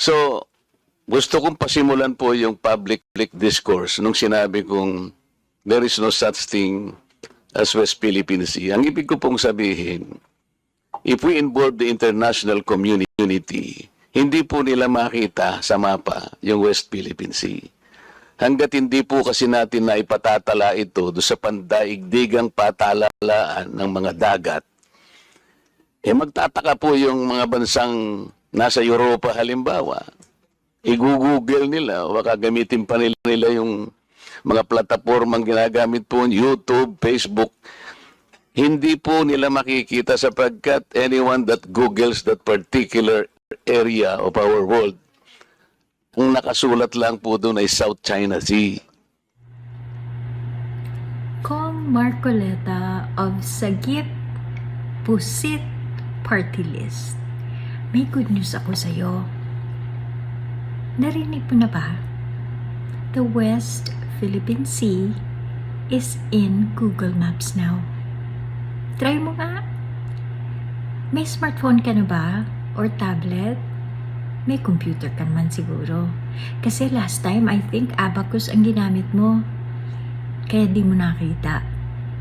So, gusto kong pasimulan po yung public discourse nung sinabi kong there is no such thing as West Philippine Sea. Ang ibig ko pong sabihin, if we involve the international community, hindi po nila makita sa mapa yung West Philippine Sea. Hanggat hindi po kasi natin na ipatatala ito do sa pandaigdigang patalaan ng mga dagat, magtataka po yung mga bansang nasa Europa halimbawa. I-google nila o baka gamitin pa nila yung mga platapormang ginagamit po, YouTube, Facebook. Hindi po nila makikita sapagkat anyone that Googles that particular area of our world, ang nakasulat lang po doon ay South China Sea. Kong Marcoleta of Sagip Pusit Party List. May good news ako sa'yo. Narinig mo na ba? The West Philippine Sea is in Google Maps now. Try mo nga. May smartphone ka na ba? Or tablet? May computer ka naman siguro. Kasi last time, I think Abacus ang ginamit mo. Kaya di mo nakita.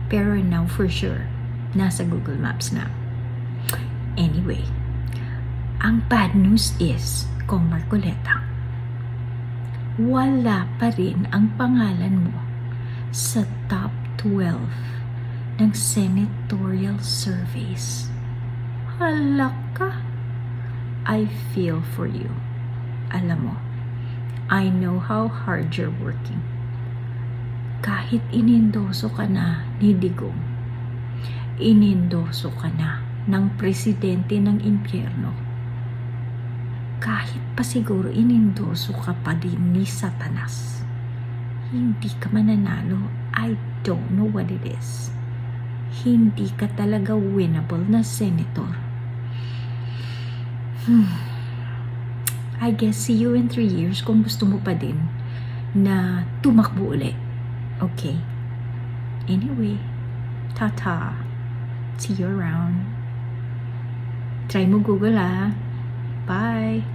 Pero now for sure, nasa Google Maps na. Anyway, ang bad news is, Kong Marcoleta, wala pa rin ang pangalan mo sa top 12 ng senatorial surveys. Hala ka. I feel for you. Alam mo, I know how hard you're working. Kahit inindoso ka na ni Digong, inindoso ka na ng presidente ng impyerno, kahit pa siguro inindoso ka pa din ni Satanas, hindi ka mananalo. I don't know what it is. Hindi ka talaga winnable na senator. I guess see you in 3 years kung gusto mo pa din na tumakbo ulit. Okay? Anyway, ta-ta. See you around. Try mo Google ah. Bye!